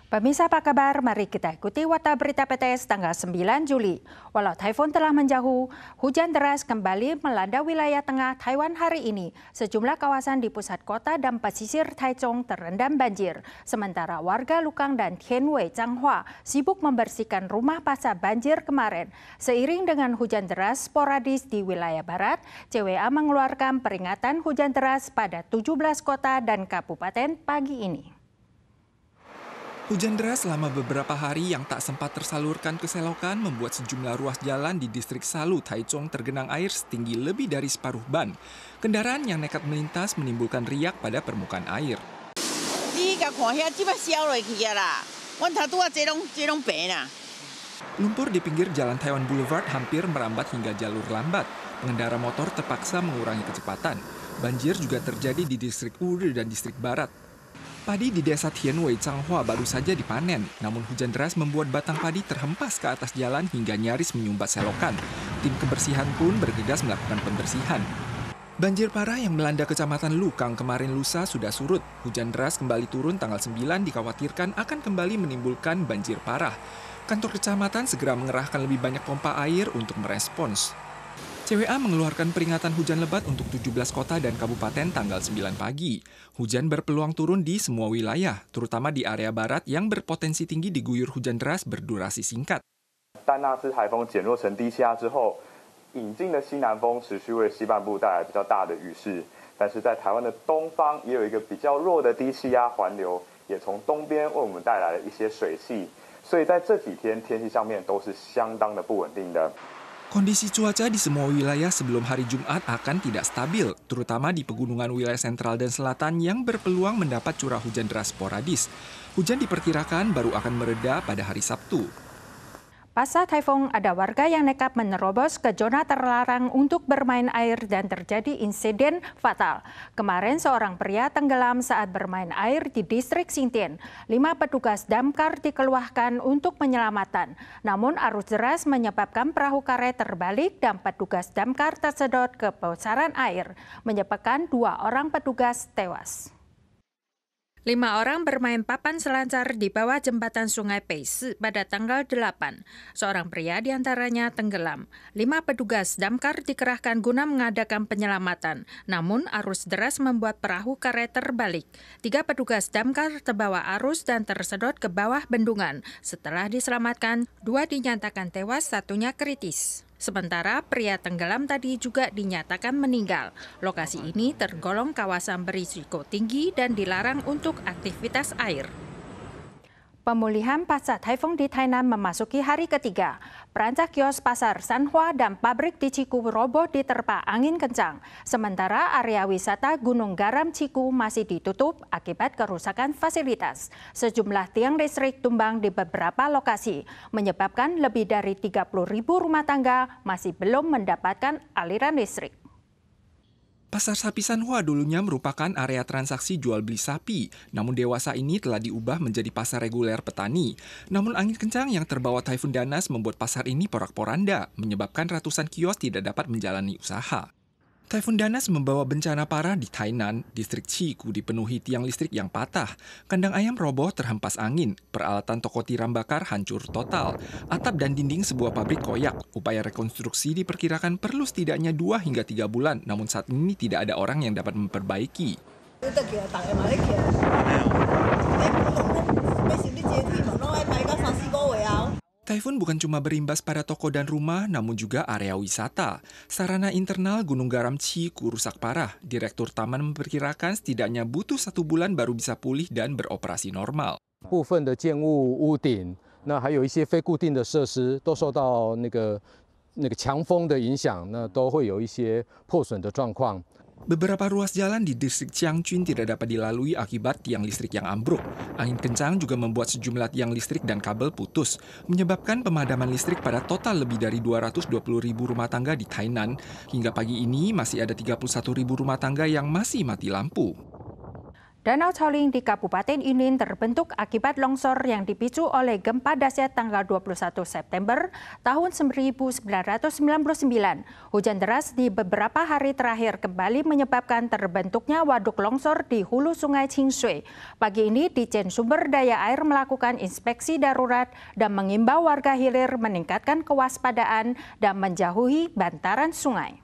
Pemirsa apa kabar? Mari kita ikuti Warta Berita PTS tanggal 9 Juli. Walau taifun telah menjauh, hujan deras kembali melanda wilayah tengah Taiwan hari ini. Sejumlah kawasan di pusat kota dan pesisir Taichung terendam banjir. Sementara warga Lukang dan Tianwei, Changhua sibuk membersihkan rumah pasca banjir kemarin. Seiring dengan hujan deras sporadis di wilayah barat, CWA mengeluarkan peringatan hujan deras pada 17 kota dan kabupaten pagi ini. Hujan deras selama beberapa hari yang tak sempat tersalurkan ke selokan membuat sejumlah ruas jalan di distrik Salu, Taichung tergenang air setinggi lebih dari separuh ban. Kendaraan yang nekat melintas menimbulkan riak pada permukaan air. Lumpur di pinggir jalan Taiwan Boulevard hampir merambat hingga jalur lambat. Pengendara motor terpaksa mengurangi kecepatan. Banjir juga terjadi di distrik Uri dan distrik Barat. Padi di desa Tianwei, Changhua baru saja dipanen, namun hujan deras membuat batang padi terhempas ke atas jalan hingga nyaris menyumbat selokan. Tim kebersihan pun bergegas melakukan pembersihan. Banjir parah yang melanda kecamatan Lukang kemarin lusa sudah surut. Hujan deras kembali turun tanggal 9 dikhawatirkan akan kembali menimbulkan banjir parah. Kantor kecamatan segera mengerahkan lebih banyak pompa air untuk merespons. CWA mengeluarkan peringatan hujan lebat untuk 17 kota dan kabupaten tanggal 9 pagi. Hujan berpeluang turun di semua wilayah, terutama di area barat yang berpotensi tinggi diguyur hujan deras berdurasi singkat. 但那次台风减弱成低气压之后，引进的西南风持续为西半部带来比较大的雨势，但是在台湾的东方也有一个比较弱的低气压环流，也从东边为我们带来了一些水汽，所以在这几天天气上面都是相当的不稳定的。 Kondisi cuaca di semua wilayah sebelum hari Jumat akan tidak stabil, terutama di pegunungan wilayah sentral dan selatan yang berpeluang mendapat curah hujan deras sporadis. Hujan diperkirakan baru akan mereda pada hari Sabtu. Pasca taifun, ada warga yang nekat menerobos ke zona terlarang untuk bermain air dan terjadi insiden fatal. Kemarin seorang pria tenggelam saat bermain air di distrik Xintian. 5 petugas damkar dikeluarkan untuk penyelamatan. Namun arus deras menyebabkan perahu karet terbalik dan petugas damkar tersedot ke pusaran air, menyebabkan 2 orang petugas tewas. 5 orang bermain papan selancar di bawah jembatan Sungai Peisi pada tanggal 8. Seorang pria diantaranya tenggelam. 5 petugas damkar dikerahkan guna mengadakan penyelamatan. Namun arus deras membuat perahu karet terbalik. 3 petugas damkar terbawa arus dan tersedot ke bawah bendungan. Setelah diselamatkan, 2 dinyatakan tewas, 1-nya kritis. Sementara pria tenggelam tadi juga dinyatakan meninggal. Lokasi ini tergolong kawasan berisiko tinggi dan dilarang untuk aktivitas air. Pemulihan pasca taifun di Tainan memasuki hari ketiga. Perancang kios pasar Sanhua dan pabrik di Ciku roboh diterpa angin kencang. Sementara area wisata Gunung Garam Ciku masih ditutup akibat kerusakan fasilitas. Sejumlah tiang listrik tumbang di beberapa lokasi, menyebabkan lebih dari 30.000 rumah tangga masih belum mendapatkan aliran listrik. Pasar sapi Sanhua dulunya merupakan area transaksi jual beli sapi, namun dewasa ini telah diubah menjadi pasar reguler petani. Namun angin kencang yang terbawa taifun Danas membuat pasar ini porak-poranda, menyebabkan ratusan kios tidak dapat menjalani usaha. Taifun Danas membawa bencana parah di Tainan, distrik Ciku dipenuhi tiang listrik yang patah, kandang ayam roboh terhempas angin, peralatan toko tiram bakar hancur total, atap dan dinding sebuah pabrik koyak. Upaya rekonstruksi diperkirakan perlu setidaknya 2 hingga 3 bulan, namun saat ini tidak ada orang yang dapat memperbaiki. Taifun bukan cuma berimbas pada toko dan rumah, namun juga area wisata. Sarana internal Gunung Garam Ciku rusak parah. Direktur Taman memperkirakan setidaknya butuh 1 bulan baru bisa pulih dan beroperasi normal. 部分的建物屋顶，那还有一些非固定的设施都受到那个强风的影响，那都会有一些破损的状况。 Beberapa ruas jalan di distrik Changchun tidak dapat dilalui akibat tiang listrik yang ambruk. Angin kencang juga membuat sejumlah tiang listrik dan kabel putus, menyebabkan pemadaman listrik pada total lebih dari 220.000 rumah tangga di Tainan. Hingga pagi ini masih ada 31.000 rumah tangga yang masih mati lampu. Danau Caoling di Kabupaten Yunlin terbentuk akibat longsor yang dipicu oleh gempa dahsyat tanggal 21 September tahun 1999. Hujan deras di beberapa hari terakhir kembali menyebabkan terbentuknya waduk longsor di hulu Sungai Qingshui. Pagi ini Ditjen Sumber Daya Air melakukan inspeksi darurat dan mengimbau warga hilir meningkatkan kewaspadaan dan menjauhi bantaran sungai.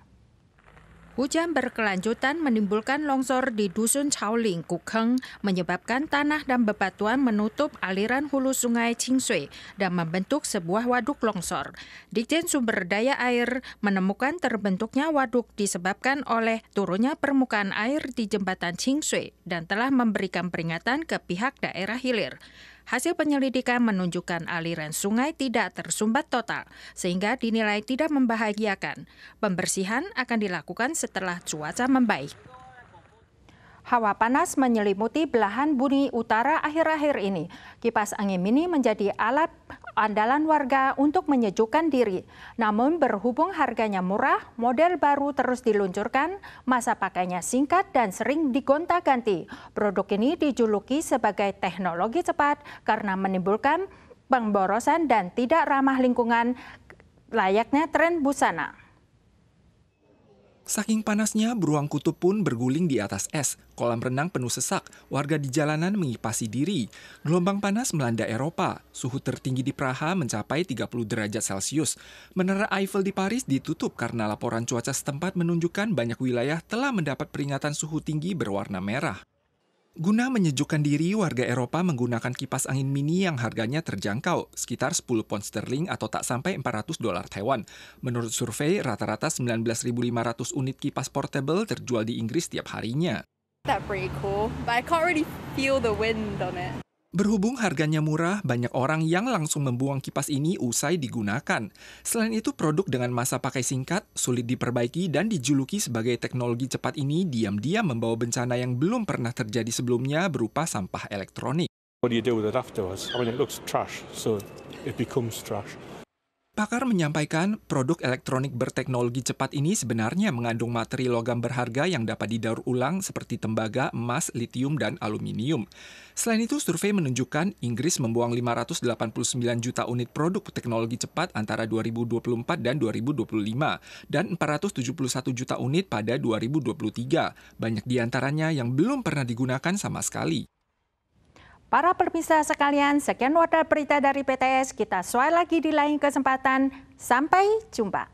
Hujan berkelanjutan menimbulkan longsor di Dusun Caoling, Kukeng, menyebabkan tanah dan bebatuan menutup aliran hulu sungai Qingshui dan membentuk sebuah waduk longsor. Ditjen Sumber Daya Air menemukan terbentuknya waduk disebabkan oleh turunnya permukaan air di jembatan Qingshui dan telah memberikan peringatan ke pihak daerah hilir. Hasil penyelidikan menunjukkan aliran sungai tidak tersumbat total, sehingga dinilai tidak membahayakan. Pembersihan akan dilakukan setelah cuaca membaik. Hawa panas menyelimuti belahan bumi utara akhir-akhir ini. Kipas angin mini menjadi alat andalan warga untuk menyejukkan diri. Namun berhubung harganya murah, model baru terus diluncurkan, masa pakainya singkat dan sering digonta-ganti. Produk ini dijuluki sebagai teknologi cepat karena menimbulkan pemborosan dan tidak ramah lingkungan layaknya tren busana. Saking panasnya, beruang kutub pun berguling di atas es. Kolam renang penuh sesak, warga di jalanan mengipasi diri. Gelombang panas melanda Eropa. Suhu tertinggi di Praha mencapai 30 derajat Celcius. Menara Eiffel di Paris ditutup karena laporan cuaca setempat menunjukkan banyak wilayah telah mendapat peringatan suhu tinggi berwarna merah. Guna menyejukkan diri, warga Eropa menggunakan kipas angin mini yang harganya terjangkau, sekitar 10 pound sterling atau tak sampai $400 Taiwan. Menurut survei, rata-rata 19.500 unit kipas portable terjual di Inggris setiap harinya. That's pretty cool, but I can't really feel the wind on it. Berhubung harganya murah, banyak orang yang langsung membuang kipas ini usai digunakan. Selain itu, produk dengan masa pakai singkat, sulit diperbaiki, dan dijuluki sebagai teknologi cepat ini diam-diam membawa bencana yang belum pernah terjadi sebelumnya berupa sampah elektronik. What do you do with it afterwards? I mean, it looks trash, so it becomes trash. Pakar menyampaikan produk elektronik berteknologi cepat ini sebenarnya mengandung materi logam berharga yang dapat didaur ulang seperti tembaga, emas, litium, dan aluminium. Selain itu, survei menunjukkan Inggris membuang 589 juta unit produk teknologi cepat antara 2024 dan 2025, dan 471 juta unit pada 2023. Banyak diantaranya yang belum pernah digunakan sama sekali. Para pemirsa sekalian, sekian wadah berita dari PTS. Kita soal lagi di lain kesempatan. Sampai jumpa.